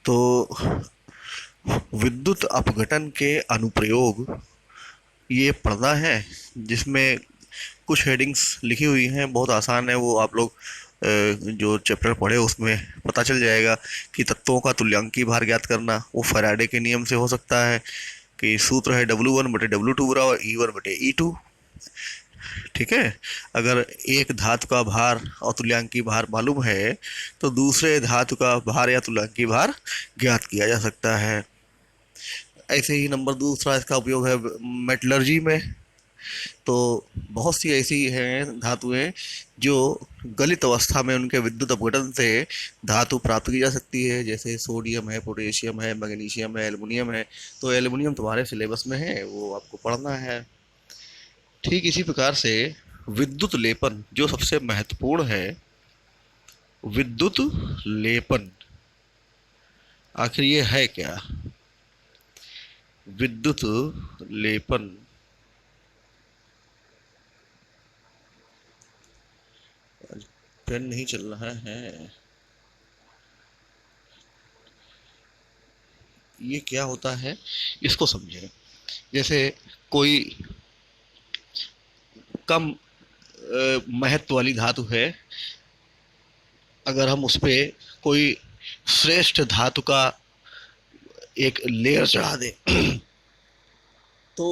तो विद्युत अपघटन के अनुप्रयोग ये पढ़ना है, जिसमें कुछ हेडिंग्स लिखी हुई हैं, बहुत आसान है वो। आप लोग जो चैप्टर पढ़े उसमें पता चल जाएगा कि तत्वों का तुल्यांकी भार ज्ञात करना वो फैराडे के नियम से हो सकता है, कि सूत्र है W1/W2 बराबर E1/E2। ठीक है। अगर एक धातु का भार और तुल्यांकी भार मालूम है तो दूसरे धातु का भार या तुल्यांकी भार ज्ञात किया जा सकता है। ऐसे ही नंबर दूसरा इसका उपयोग है मेटलर्जी में। तो बहुत सी ऐसी हैं धातुएं जो गलित अवस्था में उनके विद्युत अपघटन से धातु प्राप्त की जा सकती है, जैसे सोडियम है, पोटेशियम है, मैग्नीशियम है, एल्युमिनियम है। तो एल्युमिनियम तुम्हारे सिलेबस में है, वो आपको पढ़ना है। ठीक इसी प्रकार से विद्युत लेपन जो सबसे महत्वपूर्ण है, विद्युत लेपन आखिर ये है क्या? विद्युत लेपन पेन नहीं चल रहा है, ये क्या होता है इसको समझें। जैसे कोई कम महत्व वाली धातु है, अगर हम उस पे कोई श्रेष्ठ धातु का एक लेयर चढ़ा दें तो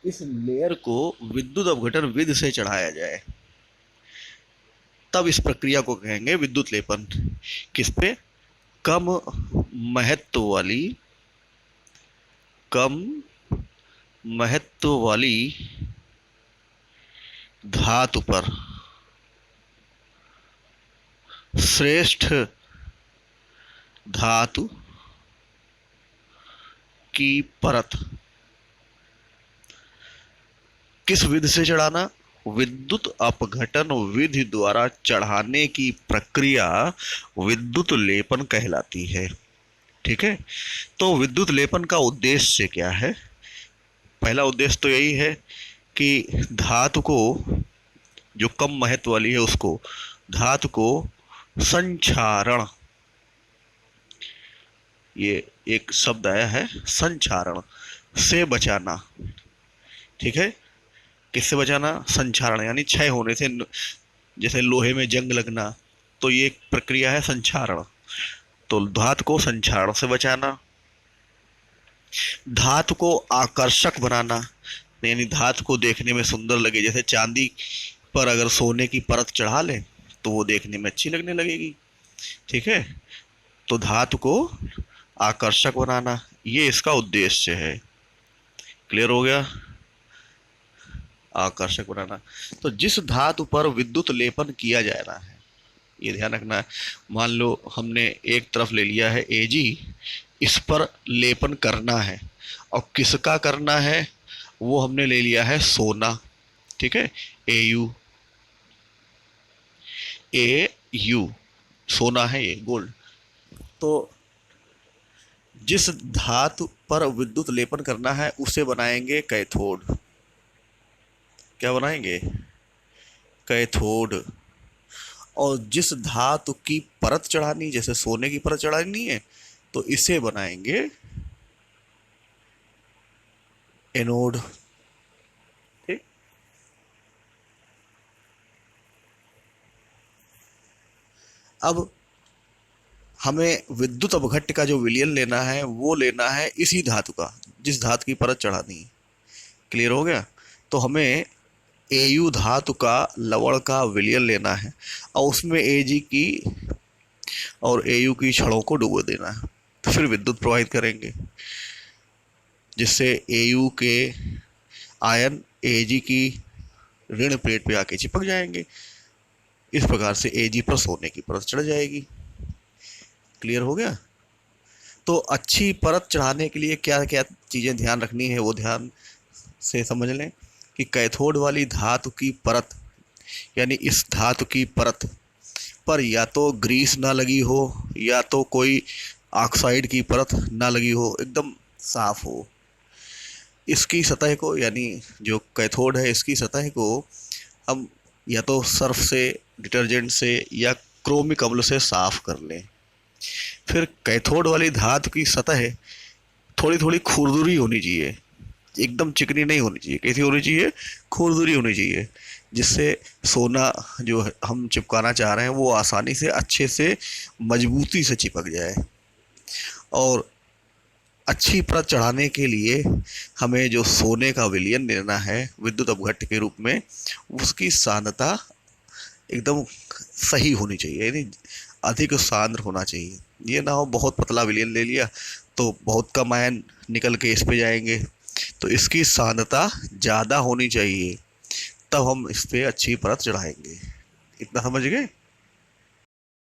इस लेयर को विद्युत अपघटन विधि से चढ़ाया जाए, तब इस प्रक्रिया को कहेंगे विद्युत लेपन। किस पे? कम महत्व वाली, कम महत्व वाली धातु पर श्रेष्ठ धातु की परत किस विधि से चढ़ाना? विद्युत अपघटन विधि द्वारा चढ़ाने की प्रक्रिया विद्युत लेपन कहलाती है। ठीक है। तो विद्युत लेपन का उद्देश्य क्या है? पहला उद्देश्य तो यही है कि धातु को, जो कम महत्व वाली है उसको, धातु को संक्षारण, ये एक शब्द आया है संक्षारण, से बचाना। ठीक है। किससे बचाना? संक्षारण यानी क्षय होने से। जैसे लोहे में जंग लगना, तो ये एक प्रक्रिया है संक्षारण। तो धातु को संक्षारण से बचाना। धातु को आकर्षक बनाना, यानी धातु को देखने में सुंदर लगे। जैसे चांदी पर अगर सोने की परत चढ़ा लें तो वो देखने में अच्छी लगने लगेगी। ठीक है। तो धातु को आकर्षक बनाना, ये इसका उद्देश्य है। क्लियर हो गया? आकर्षक बनाना। तो जिस धातु पर विद्युत लेपन किया जा रहा है, ये ध्यान रखना है। मान लो हमने एक तरफ ले लिया है Ag, इस पर लेपन करना है, और किसका करना है? वो हमने ले लिया है सोना। ठीक है। Au, Au सोना है, ये गोल्ड। तो जिस धातु पर विद्युत लेपन करना है उसे बनाएंगे कैथोड। क्या बनाएंगे? कैथोड। और जिस धातु की परत चढ़ानी, जैसे सोने की परत चढ़ानी है, तो इसे बनाएंगे एनोड। ठीक। अब हमें विद्युत अपघट्य का जो विलयन लेना है वो लेना है इसी धातु का, जिस धातु की परत चढ़ानी है। क्लियर हो गया? तो हमें Au धातु का लवण का विलयन लेना है, और उसमें Ag की और Au की छड़ों को डुबो देना है। तो फिर विद्युत प्रवाहित करेंगे, जिससे Au के आयन Ag की ऋण प्लेट पे आके चिपक जाएंगे। इस प्रकार से Ag पर सोने की परत चढ़ जाएगी। क्लियर हो गया? तो अच्छी परत चढ़ाने के लिए क्या क्या चीज़ें ध्यान रखनी है वो ध्यान से समझ लें। कि कैथोड वाली धातु की परत, यानी इस धातु की परत पर या तो ग्रीस ना लगी हो, या तो कोई ऑक्साइड की परत ना लगी हो, एकदम साफ हो। इसकी सतह को, यानी जो कैथोड है इसकी सतह को हम या तो सर्फ से, डिटर्जेंट से, या क्रोमिक अम्ल से साफ कर लें। फिर कैथोड वाली धातु की सतह थोड़ी थोड़ी खुरदुरी होनी चाहिए, एकदम चिकनी नहीं होनी चाहिए। कैसी होनी चाहिए? खुरदुरी होनी चाहिए, जिससे सोना जो हम चिपकाना चाह रहे हैं वो आसानी से अच्छे से मजबूती से चिपक जाए। और अच्छी परत चढ़ाने के लिए हमें जो सोने का विलयन लेना है विद्युत अपघट्ट के रूप में, उसकी सांद्रता एकदम सही होनी चाहिए, यानी अधिक सांद्र होना चाहिए। ये ना हो बहुत पतला विलयन ले लिया तो बहुत कम आयन निकल के इस पे जाएंगे। तो इसकी सांद्रता ज़्यादा होनी चाहिए, तब हम इस पे अच्छी परत चढ़ाएंगे। इतना समझ गए?